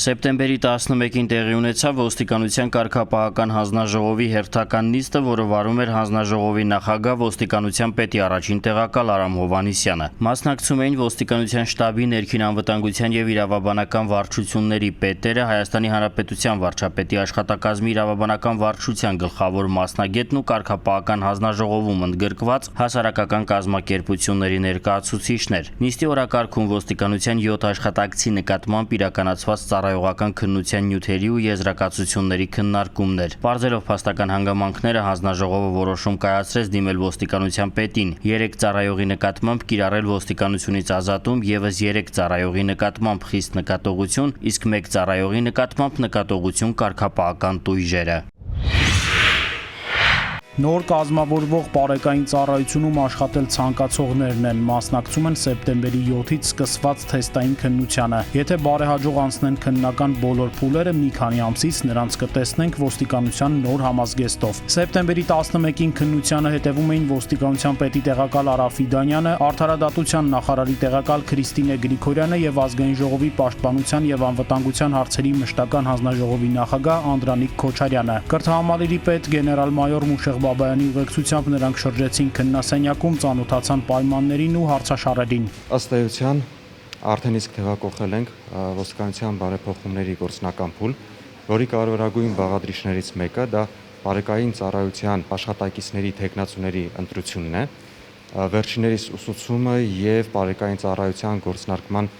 Սեպտեմբերի 11-ին տեղի ունեցավ ոստիկանության կարգապահական հանձնաժողովի հերթական նիստը, որը վարում էր հանձնաժողովի նախագահ ոստիկանության պետի առաջին տեղակալ Արամ Հովհաննիսյանը։ Մասնակցում էին ոստիկանության շտաբի ներքին անվտանգության եւ իրավաբանական վարչությունների պետերը, Հայաստանի Հանրապետության վարչապետի աշխատակազմի իրավաբանական վարչության գլխավոր մասնագետն ու կարգապահական հանձնաժողովում ընդգրկված հասարակական կազմակերպությունների ներկայացուցիչներ։ Նիստի օրակարգում ոստիկանության 7 աշխատակցի նկատմամբ իրականացված ծառայողական քննության նյութերի ու եզրակացությունների քննարկումներ։ Պարզելով փաստական հանգամանքները հանձնաժողովը որոշում կայացրեց դիմել ոստիկանության պետին 3 ծառայողի նկատմամբ կիրառել ոստիկանությունից ազատում եւս 3 ծառայողի նկատմամբ խիստ նկատողություն, իսկ 1 ծառայողի նկատմամբ նկատողություն կարգապահական տույժերը։ Նոր կազմավորվող բարեկային ծառայությունում աշխատել ցանկացողներն են մասնակցում են սեպտեմբերի 7-ից սկսված թեստային քննությանը։ Եթե բարեհաջող անցնեն քննական բոլոր փուլերը, մի քանի ամսից նրանց կտեսնենք ոստիկանության նոր համազգեստով։ Սեպտեմբերի 11-ին քննությանը հետևում էին ոստիկանության պետի տեղակալ Արա Ֆիդանյանը, Արդարադատության նախարարի տեղակալ Քրիստինե Գրիգորյանը եւ ազգային ժողովի պաշտպանության եւ անվտանգության հարցերի մշտական հանձնաժողովի նախագահ Անդրանիկ Քոչարյանը։ Կրթահամալիրի պետ գեներալ-մայոր Մուշեղ Բաբայանի ուղեկցությամբ նրանք շրջեցին քննասենյակում, ծանոթացան պայմաններին ու հարցաշարերին։ Ըստ էության արդեն իսկ թվակողել ենք ոստիկանության բարեփոխումների գործնական փուլ, որի կարևորագույն բաղադրիչներից մեկը դա բարեկային ծառայության աշխատակիցների թեկնածուների ընտրությունն է, վերջիններիս ուսուցումը եւ բարեկային ծառայության գործնարկման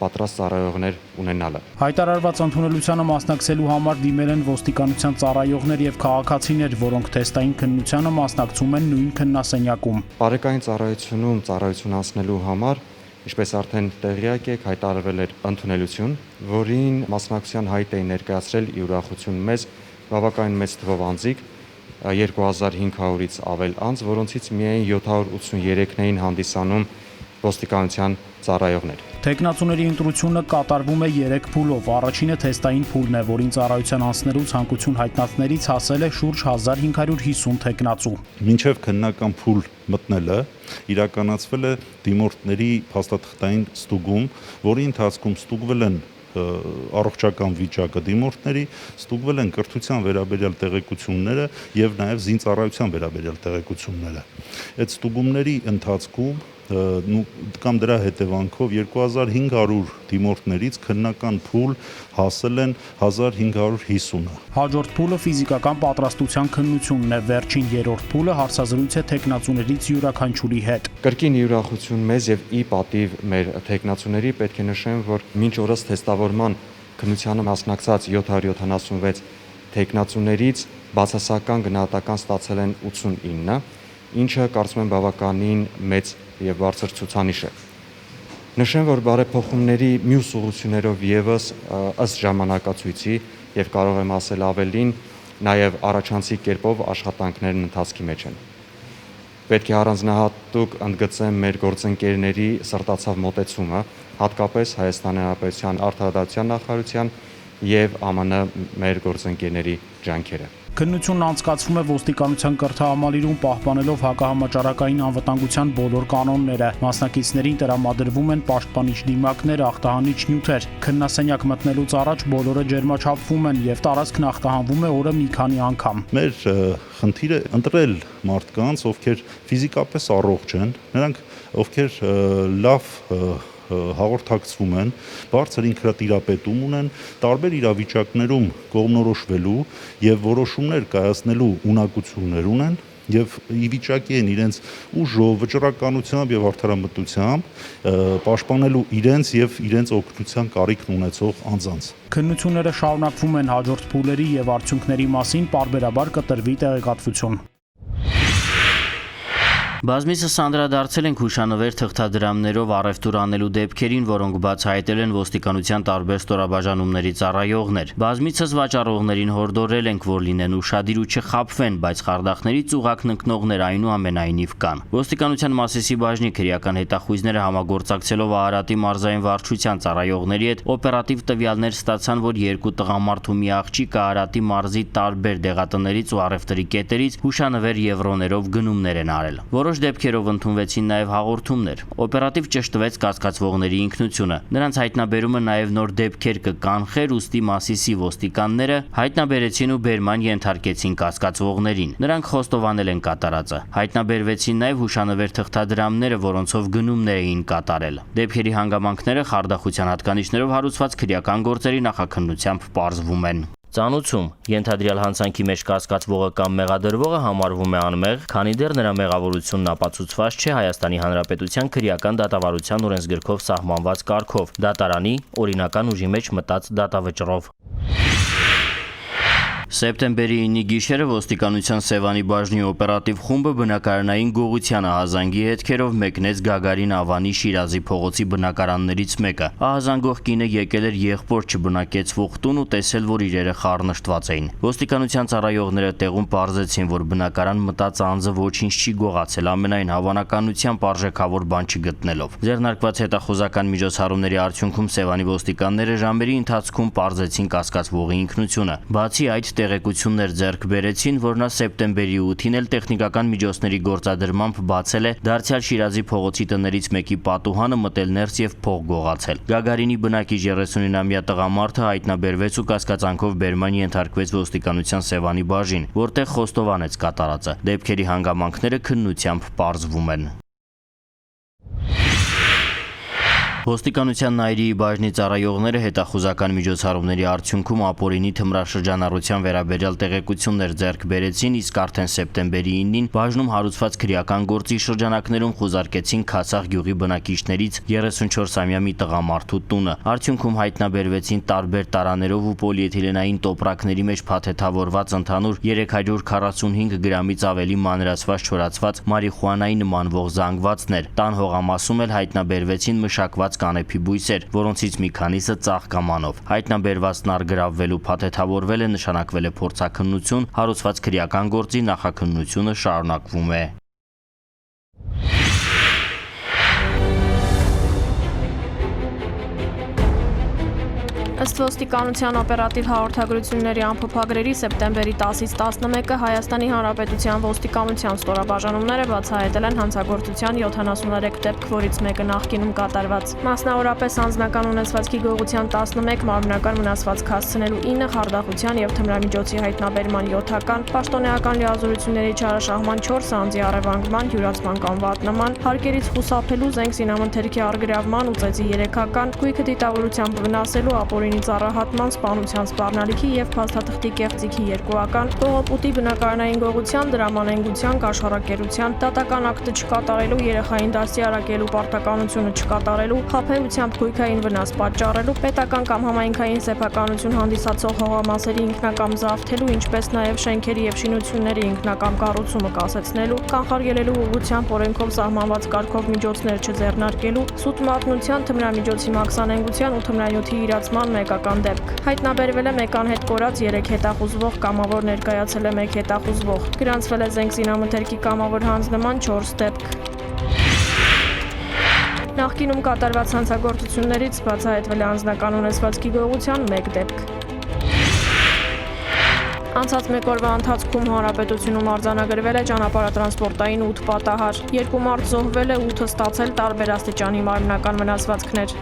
պատրաստ ծառայողներ ունենալը։ Հայտարարված ընդունելությանը մասնակցելու համար դիմել են ոստիկանության ծառայողներ եւ քաղաքացիներ, որոնք թեստային քննությանը մասնակցում են նույն քննասենյակում։ Բարեկային ծառայությունում ծառայություն անցնելու համար, ինչպես արդեն տեղյակ եք, հայտարարվել էր ընդունելություն, որին մասնակցության հայտ էին ներկայացրել ի ուրախություն մեզ բավականին մեծ թվով անձիկ, 2500-ից ավել անձ, որոնցից միայն 783-ն էին հանդիսանում ոստիկանության ծառայողներ։ Թեկնածուների ընտրությունը կատարվում է 3 փուլով։ Առաջինը թեստային փուլն է, որին ծառայության անցնելու ցանկություն հայտնածներից հասել է շուրջ 1550 թեկնածու։ Մինչև քննական փուլ մտնելը իրականացվել է դիմորդների փաստաթղթային ստուգում, որի ընթացքում ստուգվել են առողջական վիճակը դիմորդների, ստուգվել են կրթության վերաբերյալ տեղեկությունները եւ նաեւ զինծառայության վերաբերյալ տեղեկությունները։ Այդ ստուգումների ընթացքում կամ դրա հետևանքով 2500 դիմորդներից քննական փուլ հասել են 1550-ը։ Հաջորդ փուլը ֆիզիկական պատրաստության քննությունն է, վերջին երրորդ փուլը հարցազրույց է թեկնածուներից յուրաքանչյուրի հետ։ Կրկին յուրախություն մեզ եւ ի պատիվ մեր թեկնածուների պետք է նշեմ, որ մինչ օրս թեստավորման քննությանը մասնակցած 776 թեկնածուներից բացասական գնահատական ստացել են 89, ինչը կարծում եմ բավականին մեծ եւ բարձր ցուցանիշ է։ Նշեմ, որ բարեփոխումների մյուս ուղղություններով եւս ըստ ժամանակացույցի եւ կարող եմ ասել ավելին, նաեւ առաջանցիկ կերպով աշխատանքներն ընթացքի մեջ են։ Պետք է առանձնահատուկ ընդգծեմ մեր գործընկերների սրտացավ մոտեցումը, հատկապես Հայաստանի Հանրապետության Արդարադատության նախարարության եւ ԱՄՆ մեր գործընկերների ջանքերը։ Քննությունն անցկացվում է ոստիկանության կրթահամալիրում, պահպանելով հակահամաճարակային անվտանգության բոլոր կանոնները։ Մասնակիցներին տրամադրվում են պաշտպանիչ դիմակներ, ախտահանիչ նյութեր։ Քննասենյակ մտնելուց առաջ բոլորը ջերմաչափվում են եւ տարածքն ախտահանվում է օրը մի քանի անգամ։ Մեր խնդիրը ընտրել մարդկանց, ովքեր ֆիզիկապես առողջ են, նրանք ովքեր լավ հաղորդակցվում են, բարձր ինքնատիրապետում ունեն, տարբեր իրավիճակներում կողմնորոշվելու եւ որոշումներ կայացնելու ունակություններ ունեն եւ ի վիճակի են իրենց ուժով, վճռականությամբ եւ արդարամտությամբ պաշտպանելու իրենց եւ իրենց օգնության կարիքն ունեցող անձանց։ Քննությունները շարունակվում են հաջորդ փուլերի եւ արդյունքների մասին պարբերաբար կտրվի տեղեկատվություն։ Բազմիցս անդրադարձել ենք հուշանվեր թղթադրամներով առևտուր անելու դեպքերին, որոնք բացահայտել են ոստիկանության տարբեր ստորաբաժանումների ծառայողներ։ Բազմիցս վաճառողներին հորդորել ենք, որ լինեն ուշադիր ու չխաբվեն, բայց խարդախներից ուղղակն ընկնողներ այնուամենայնիվ կան։ Ոստիկանության Մասիսի բաժնի քրեական հետախույզները համագործակցելով Արարատի մարզային վարչության ծառայողների հետ օպերատիվ տվյալներ ստացան, որ 2 տղամարդ ու մի աղջիկ Արարատի մարզի տարբեր դեղատներից ու առևտրի կետերից հուշանվեր եվրոներով գնումներ են արել։ Որոշ դեպքերով ընդունվեցին նաև հաղորդումներ։ Օպերատիվ ճշտվեց կասկածվողների ինքնությունը։ Նրանց հայտնաբերումը նաև նոր դեպքեր կկանխեր, ուստի Մասիսի ոստիկանները հայտնաբերեցին ու բերման ենթարկեցին կասկածվողներին։ Նրանք խոստովանել են կատարածը։ Հայտնաբերվեցին նաև հուշանվեր թղթադրամները, որոնցով գնումներ էին կատարել։ Դեպքերի հանգամանքները խարդախության հատկանիշներով հարուցված քրեական գործերի նախաքննությամբ պարզվում են։ Ծանուցում ենթադրյալ հանցանքի մեջ կասկածվողը կամ մեղադրվողը համարվում է անմեղ, քանի դեռ նրա մեղավորությունն ապացուցված չէ Հայաստանի Հանրապետության քրեական դատավարության օրենսգրքով սահմանված կարգով, դատարանի օրինական ուժի մեջ մտած դատավճռով։ Սեպտեմբերի 9-ի գիշերը ոստիկանության Սևանի բաժնի օպերատիվ խումբը բնակարանային գողությանը ահազանգի հետքերով մեկնեց Գագարին Ավանի Շիրազի փողոցի բնակարաններից մեկը։ Ահազանգող կինը եկել էր եղբոր չբնակեցվող տուն ու տեսել, որ իրերը խառնշտված էին։ Ոստիկանության ծառայողները տեղում պարզեցին, որ բնակարան մտած անձը ոչինչ չի գողացել, ամենայն հավանականությամբ արժեքավոր բան չգտնելով։ Ձեռնարկված հետախուզական միջոցառումների արդյունքում Սևանի ոստիկանները ժամերի ընթացքում պարզեցին կասկածվողի ինքնությունը։ Բացի այդ, տեղեկություններ ձեռք բերեցին, որ նա սեպտեմբերի 8-ին էլ տեխնիկական միջոցների գործադրմամբ բացել է դարձյալ Շիրազի փողոցի տներից մեկի պատուհանը, մտել ներս եւ փող գողացել։ Գագարինի բնակիչ 39-ամյա տղամարդը հայտնաբերվեց ու կասկածանքով բերման ենթարկվեց ոստիկանության Սևանի բաժին, որտեղ խոստովանեց կատարածը։ Դեպքերի հանգամանքները քննությամբ պարզվում են։ Ոստիկանության Նայիրիի բաժնի ծառայողները հետախուզական միջոցառումների արդյունքում ապօրինի թմրաշրջանառության վերաբերյալ տեղեկություններ ձեռք բերեցին, իսկ արդեն սեպտեմբերի 9-ին բաժնում հարուցված քրեական գործի շրջանակներում խուզարկեցին Քասախ գյուղի բնակիչներից 34-ամյա մի տղամարդու տունը։ Արդյունքում հայտնաբերվեցին տարբեր տարաներով ու պոլիէթիլենային տոպրակների մեջ փաթեթավորված ընդհանուր 345 գրամից ավելի մանրացված չորացված մարիխուանայի նմանվող զանգվածներ։ Տան հողամասում էլ հայտնաբերվեցին մշակված կանեփի բույսեր, որոնցից մի քանիսը ծաղկամանով։ Հայտնաբերվածն առգրավվել ու փաթեթավորվել է, նշանակվել է փորձաքննություն, հարուցված քրեական գործի նախաքննությունը շարունակվում է։ Ըստ ոստիկանության օպերատիվ հաղորդագրությունների ամփոփագրերի սեպտեմբերի 10-ից 11-ը Հայաստանի Հանրապետության ոստիկանության ստորաբաժանումները բացահայտել են հանցագործության 73 դեպք, որից մեկը նախկինում կատարված։ Մասնավորապես անձնական ունեցվածքի գողության 11, մարմնական վնասվածք հասցնելու 9, խարդախության եւ թմրամիջոցի հայտնաբերման 7-ական, պաշտոնեական լիազորությունների չարաշահման 4, անձի առևանգման, յուրացման կամ վատնման, հարկերից խուսափելու, զենք զինամթերքի առգրավման ու ծեծի 3-ական, գույքը դիտավորությամբ վնասելու, ապօրինի ծառահատման, սպանության սպառնալիքի եւ փաստաթղթի կեղծիքի 2-ական, կողոպուտի բնակարանային գողության, դրամանենգության, կաշառակերության, դատական ակտը չկատարելու, երեխային դաստիարակելու պարտականությունը չկատարելու, խաբեությամբ գույքային վնաս պատճառելու, պետական կամ համայնքային սեփականություն հանդիսացող հողամասերի ինքնակամ զավթելու, ինչպես նաեւ շենքերի եւ շինությունների ինքնակամ կառուցումը կասեցնելու, կանխարգելելու ուղղությամբ օրենքով սահմանված կարգով միջոցներ չձեռնարկելու, սուտ մատնության, թմրամիջոցի մաքսանենգության ու թմրանյութի իրացման մեկական դեպք։ Հայտնաբերվել է մեկ անհետ կորած 3 հետախուզվող, կամավոր ներկայացել է 1 հետախուզվող։ Գրանցվել է զենք զինամթերքի կամավոր հանձնման 4 դեպք։ Նախկինում կատարված հանցագործություններից բացահայտվել է անձնական ունեցվածքի գողության 1 դեպք։ Անցած մեկ օրվա ընթացքում հանրապետությունում արձանագրվել է ճանապարհատրանսպորտային 8 պատահար։ 2 մարդ զոհվել է, 8-ը ստացել տարբեր աստիճանի մարմնական վնասվածքներ։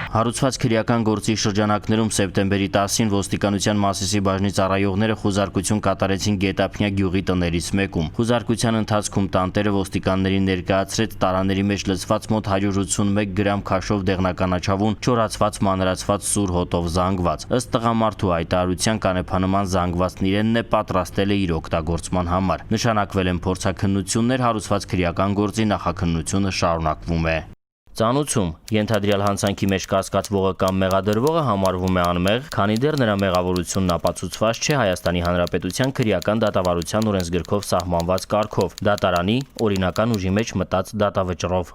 Հարուցված քրեական գործի շրջանակներում սեպտեմբերի 10-ին ոստիկանության Մասիսի բաժնի ծառայողները խուզարկություն կատարեցին Գետափնյա գյուղի տներից մեկում։ Խուզարկության ընթացքում տանտերը ոստիկաններին ներկայացրեց տարաների մեջ լցված մոտ 181 գրամ քաշով դեղնականաչավուն չորացված մանրացված սուր հոտով զանգված։ Ըստ տղամարդու հայտարարության կանեփանման զանգվածն իրենն է պատրաստել է իր օգտագործման համար։ Նշանակվել են փորձաքննություններ, հարուցված քրեական գործի նախաքննությունը շարունակվում է։ Ծանուցում ենթադրյալ հանցանքի մեջ կասկածվողը կամ մեղադրվողը համարվում է անմեղ, քանի դեռ նրա մեղավորությունն ապացուցված չէ Հայաստանի Հանրապետության քրեական դատավարության օրենսգրքով սահմանված կարգով, դատարանի օրինական ուժի մեջ մտած դատավճռով։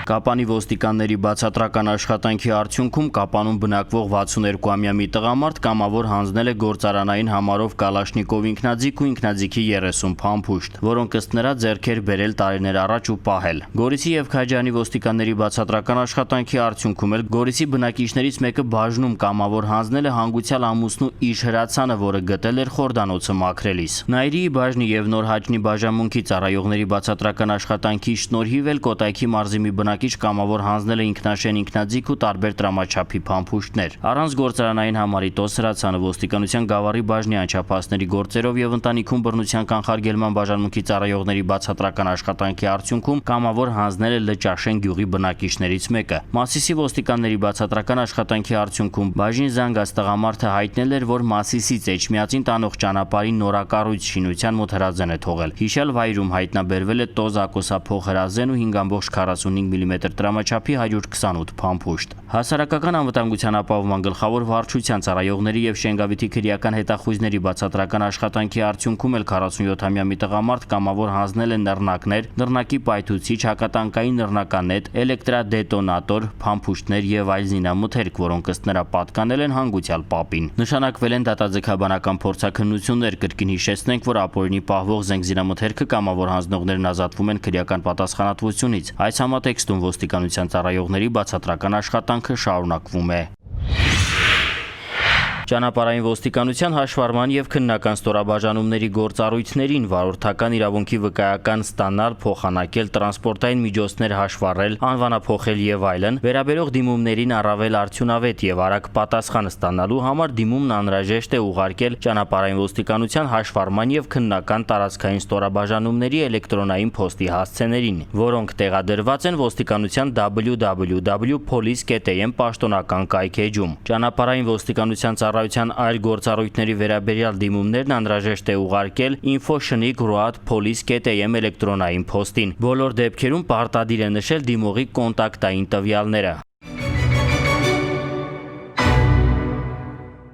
Կապանի ոստիկանների բացատրական աշխատանքի արդյունքում Կապանում բնակվող 62-ամյա մի տղամարդ կամավոր հանձնել է գործարանային համարով Կալաշնիկով ինքնաձիգ ու ինքնաձիգի 30 փամփուշտ, որոնք ըստ նրա ձեռքեր բերել տարիներ առաջ ու պահել։ Գորիսի եւ Քաջանի ոստիկանների բացատրական աշխատանքի արդյունքում էլ Գորիսի բնակիչներից մեկը բաժնում կամավոր հանձնել է հանգուցյալ ամուսնու իր հրացանը, որը գտել էր խորդանոցը մաքրելիս։ Նաիրիի բաժնի եւ Նոր Հաճնի բաժանմունքի ծառայողների բացատրական աշխատանքի շնորհիվ էլ Կոտայքի մարզի մի բնակիչ կամավոր հանձնել է ինքնաշեն ինքնաձիգ ու տարբեր տրամաչափի փամփուշտներ։ Առանց գործարանային համարի տոս հրացանը ոստիկանության Գավառի բաժնի անչափահասների գործերով եւ ընտանիքում բռնության կանխարգելման բաժանմունքի ծառայողների բացատրական աշխատանքի արդյունքում կամավոր հանձնել է Լճաշեն գյուղի բնակիչներից մեկը։ Մասիսի ոստիկանների բացատրական աշխատանքի արդյունքում բաժին զանգած տղամարդը հայտնել էր, որ Մասիսից Էջմիածին տանող ճանապարհի նորակառույց շինության մոտ հրազեն է թողել։ Հիշյալ վայրում հայտնաբերվել է տոզ ակոսափող հրազեն ու 5.45 մմ տրամաչափի 128 փամփուշտ։ Հասարակական անվտանգության ապահովման գլխավոր վարչության ծառայողների եւ Շենգավիթի քրեական հետախույզների բացատրական աշխատանքի արդյունքում էլ 47-ամյա մի տղամարդ կամավոր հանձնել է նռնակներ, նռնակի պայթուցիչ, հակատանկային նռնականետ, էլեկտրադետոնատոր, փամփուշտներ եւ այլ զինամթերք, որոնք ըստ նրա պատկանել են հանգուցյալ պապին։ Նշանակվել են դատաձգաբանական փորձաքննություններ, կրկին հիշեցնենք, որ ապօրինի պահվող զենգզինամթերքը կամավոր հանձնողներն ազատվում են քրեական պատասխանատվությունից։ Այս համատեքստում ոստիկանության ծառայողների բացատրական աշխատանքը շարունակվում է։ Ճանապարհային ոստիկանության հաշվառման եւ քննական ստորաբաժանումների գործառույթներին վարորդական իրավունքի վկայական ստանալ, փոխանակել, տրանսպորտային միջոցներ հաշվառել, անվանափոխել եւ այլն, վերաբերող դիմումներին առավել արդյունավետ եւ արագ պատասխան ստանալու համար դիմումն անհրաժեշտ է ուղարկել ճանապարհային ոստիկանության հաշվառման եւ քննական տարածքային ստորաբաժանումների էլեկտրոնային փոստի հասցեներին, որոնք տեղադրված են ոստիկանության www.police.am պաշտոնական կայքէջում։ Ճանապարհային ոստիկանության ծառայության այլ գործառույթների վերաբերյալ դիմումներն անհրաժեշտ է ուղարկել info@police.am էլեկտրոնային փոստին։ Բոլոր դեպքերում պարտադիր է նշել դիմողի կոնտակտային տվյալները։